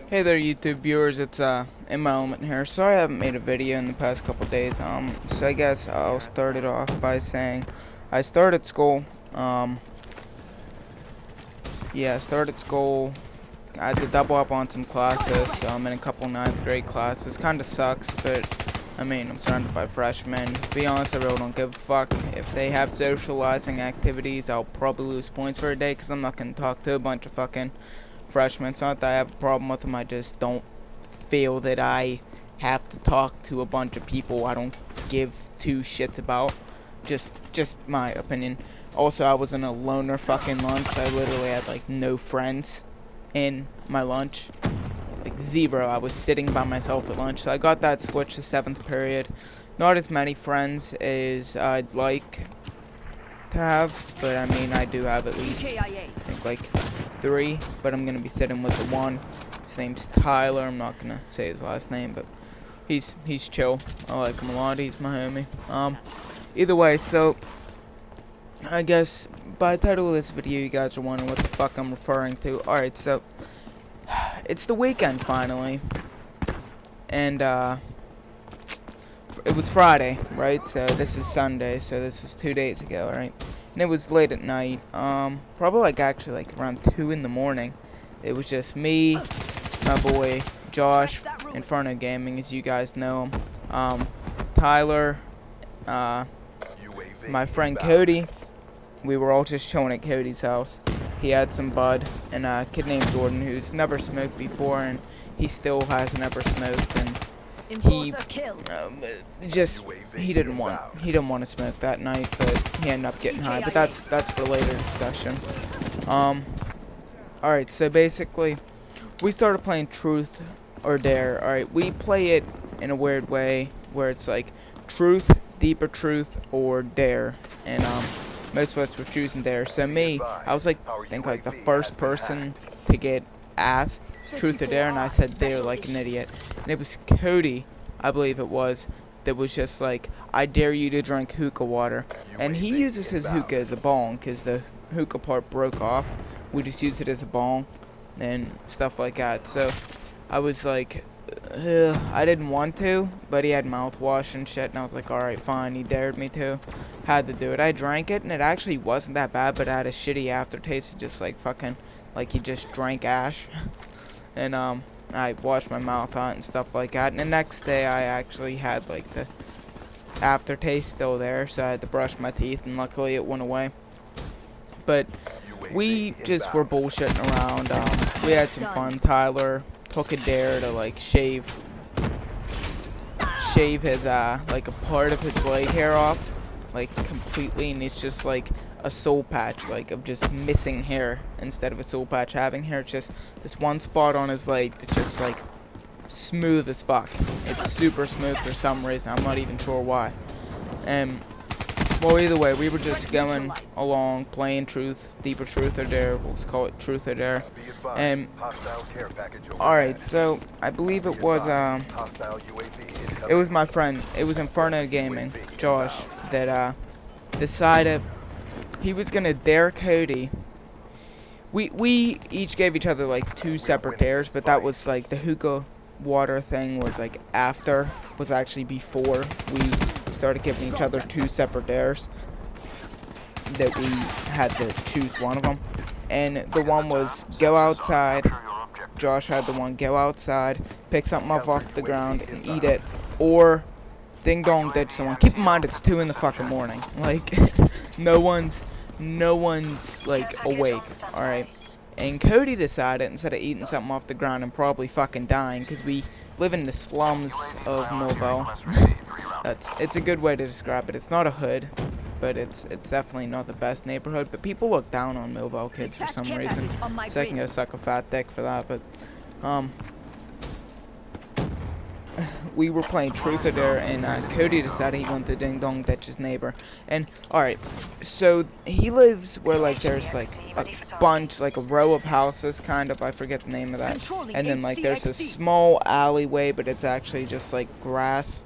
Hey there, YouTube viewers. It's in my element here. Sorry I haven't made a video in the past couple days. So I guess I'll start it off by saying I started school. Yeah, I started school. I had to double up on some classes, so I'm in a couple 9th grade classes. Kinda sucks, but I mean, I'm surrounded by freshmen. To be honest, I really don't give a fuck. If they have socializing activities, I'll probably lose points for a day because I'm not gonna talk to a bunch of fucking freshmen. It's not that I have a problem with them, I just don't feel that I have to talk to a bunch of people I don't give two shits about. Just my opinion. Also, I was in a loner fucking lunch. I literally had like no friends in my lunch. Like zero. I was sitting by myself at lunch. So I got that switch to 7th period. Not as many friends as I'd like to have, but I mean I do have at least I think like 3, but I'm gonna be sitting with the one. His name's Tyler. I'm not gonna say his last name, but he's chill. I like him a lot. He's my homie. Either way, so I guess by the title of this video you guys are wondering what the fuck I'm referring to. Alright, so it's the weekend finally, and it was Friday, right? So this is Sunday, so this was 2 days ago, right? And it was late at night, probably like actually like around 2 in the morning. It was just me, my boy Josh, Inferno Gaming, as you guys know him, Tyler, my friend Cody. We were all just chilling at Cody's house. He had some bud, and a kid named Jordan who's never smoked before, and he still hasn't ever smoked, and he he didn't want to smoke that night, but he ended up getting high. But that's for later discussion. Alright, so basically we started playing Truth or Dare. Alright, we play it in a weird way where it's like Truth, Deeper Truth, or Dare, and most of us were choosing Dare. So me, I was like, I think like the first person to get asked Truth or Dare, and I said Dare like an idiot. And it was Cody, I believe it was, that was just like, I dare you to drink hookah water. And he uses his hookah as a bong, because the hookah part broke off. We just use it as a bong and stuff like that. So I was like, I didn't want to, but he had mouthwash and shit, and I was like, alright, fine. He dared me to. Had to do it. I drank it, and it actually wasn't that bad, but it had a shitty aftertaste, just like fucking, like he just drank ash. And I washed my mouth out and stuff like that, and the next day I actually had like the aftertaste still there, so I had to brush my teeth, and luckily it went away. But we just were bullshitting around. We had some fun. Tyler took a dare to like shave his like a part of his leg hair off, like completely, and it's just like a soul patch, like of just missing hair instead of a soul patch having hair. It's just this one spot on his leg that's just like smooth as fuck. It's super smooth for some reason. I'm not even sure why. Well, either way, we were just going along playing Truth, Deeper Truth or Dare. We'll just call it Truth or Dare. Alright, so I believe it was my friend, it was Inferno Gaming, Josh, that decided he was gonna dare Cody. We each gave each other like 2 separate dares, but that was like the hookah water thing was like after, was actually before we started giving each other 2 separate dares that we had to choose one of them. And the one was go outside. Josh had the one go outside, pick something up off the ground and eat it, or ding dong ditch someone. Keep in mind it's 2 in the fucking morning. Like no one's like awake. Alright. And Cody decided, instead of eating something off the ground and probably fucking dying, because we live in the slums of Millville. It's a good way to describe it. It's not a hood, but it's definitely not the best neighborhood. But people look down on Millville kids for some reason. So I can go suck a fat dick for that. But we were playing Truth or Dare, and Cody decided he wanted to ding dong ditch his neighbor. And alright, so he lives where like there's like a bunch, like a row of houses, kind of. I forget the name of that. And then like there's a small alleyway, but it's actually just like grass.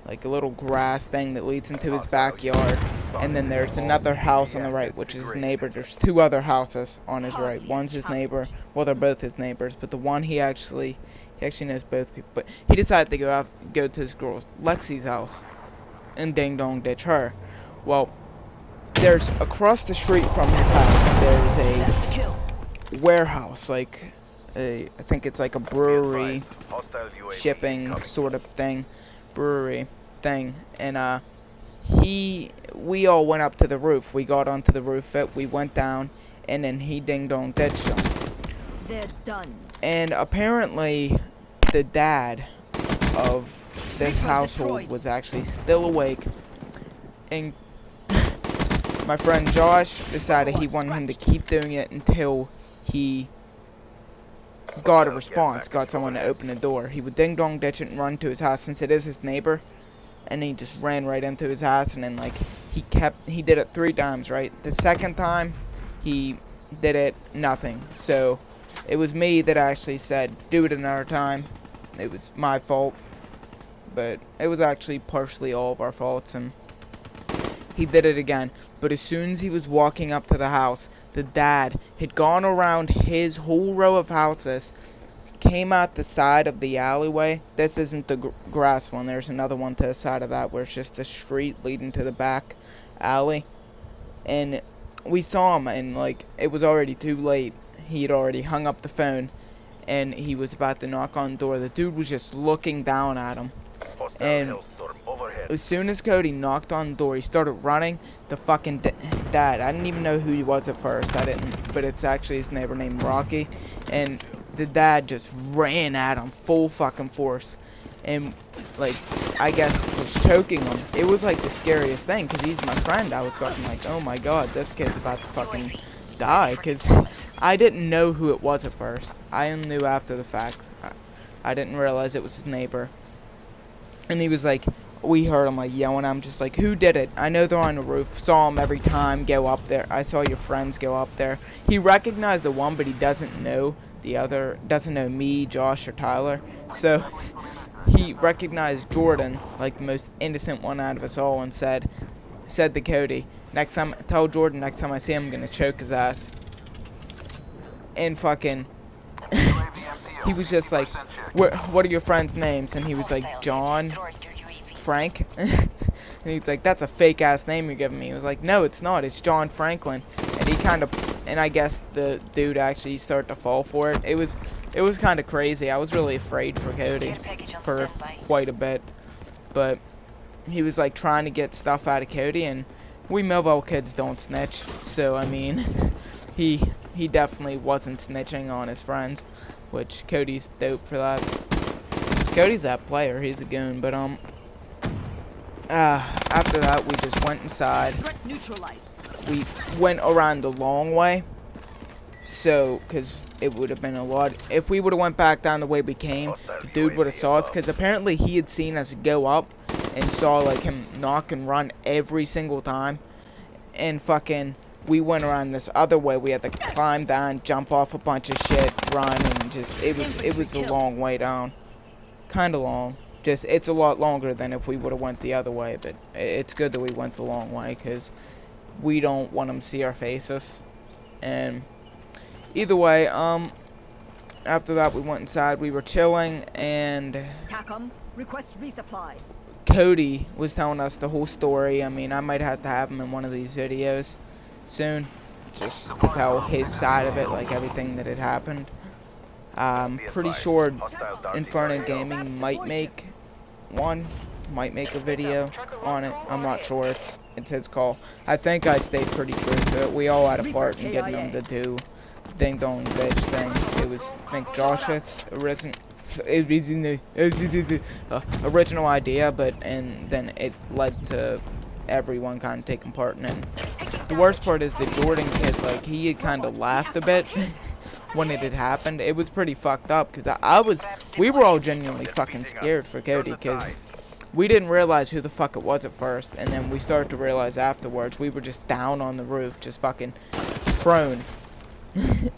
like a little grass thing that leads into his backyard. And then there's another house on the right, which is his neighbor. There's two other houses on his right. One's his neighbor. Well, they're both his neighbors, but the one he actually knows both people. But he decided to go to his girl Lexi's house and ding dong ditch her. Well, there's across the street from his house, there's a warehouse, like I think it's like a brewery, shipping sort of thing, brewery thing, and we all went up to the roof. We got onto the roof, we went down, and then he ding dong ditched them. They're done. And apparently, the dad of this household was actually still awake, and my friend Josh decided he wanted him to keep doing it until he got a response, got someone to open the door. He would ding dong ditch it and run to his house since it is his neighbor, and he just ran right into his house. And then like he did it 3 times, right? The second time he did it, nothing. So it was me that actually said do it another time. It was my fault, but it was actually partially all of our faults, and he did it again. But as soon as he was walking up to the house, the dad had gone around his whole row of houses, came out the side of the alleyway. This isn't the grass one. There's another one to the side of that where it's just the street leading to the back alley. And we saw him, and like it was already too late. He had already hung up the phone, and he was about to knock on the door. The dude was just looking down at him. And as soon as Cody knocked on the door, he started running. The fucking dad, I didn't even know who he was at first. I didn't, but it's actually his neighbor named Rocky. And the dad just ran at him full fucking force, and like I guess was choking him. It was like the scariest thing because he's my friend. I was fucking like, oh my god, this kid's about to fucking die, because I didn't know who it was at first. I knew after the fact. I didn't realize it was his neighbor. And he was like, we heard him like yelling. I'm just like, who did it? I know they're on the roof. Saw him every time go up there. I saw your friends go up there. He recognized the one, but he doesn't know the other. Doesn't know me, Josh, or Tyler. So he recognized Jordan, like the most innocent one out of us all, and said to Cody, next time, tell Jordan next time I see him, I'm gonna choke his ass. And fucking he was just like, what are your friends' names? And he was like, John, Frank. And he's like, that's a fake ass name you're giving me. He was like, no, it's not, it's John Franklin. And he kind of, and I guess the dude actually started to fall for it. It was kind of crazy. I was really afraid for Cody for quite a bit, but he was like trying to get stuff out of Cody, and we Millville kids don't snitch. So I mean, he definitely wasn't snitching on his friends, which Cody's dope for that. Cody's that player. He's a goon. But after that, we just went inside. We went around the long way. So, because it would have been a lot. If we would have went back down the way we came, the dude would have saw us. Because apparently he had seen us go up and saw like him knock and run every single time. And fucking, we went around this other way. We had to climb down, jump off a bunch of shit, run, and just it was a long way down. Kind of long. Just it's a lot longer than if we would have went the other way. But it's good that we went the long way because we don't want them to see our faces. And either way, after that we went inside. We were chilling, and TACOM, request resupply. Cody was telling us the whole story. I mean, I might have to have him in one of these videos soon, just to tell his side of it, like everything that had happened. I'm pretty sure Inferno Gaming might make a video on it. I'm not sure. It's his call. I think I stayed pretty true to it. We all had a part in getting him to do ding dong ditch thing. It was, I think, Josh's original idea, and then it led to everyone kind of taking part in it. The worst part is the Jordan kid, like, he had kind of laughed a bit when it had happened. It was pretty fucked up, because we were all genuinely fucking scared for Cody, because we didn't realize who the fuck it was at first, and then we started to realize afterwards. We were just down on the roof, just fucking prone.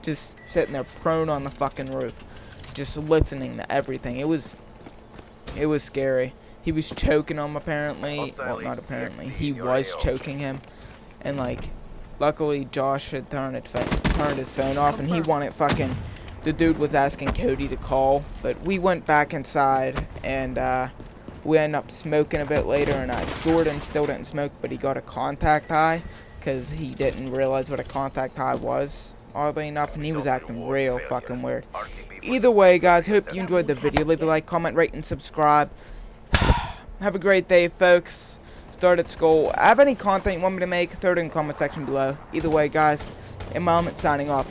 Just sitting there prone on the fucking roof, just listening to everything. It was scary. he was choking him apparently. Well, not apparently. He was choking him, and like, luckily Josh had turned his phone off, and he wanted fucking. The dude was asking Cody to call, but we went back inside, and we ended up smoking a bit later, and Jordan still didn't smoke, but he got a contact high, because he didn't realize what a contact high was, oddly enough, and he was acting real fucking weird. Either way, guys, hope you enjoyed the video. Leave a like, comment, rate, and subscribe. Have a great day, folks. Start at school. Have any content you want me to make, throw it in the comment section below. Either way, guys, Imam signing off.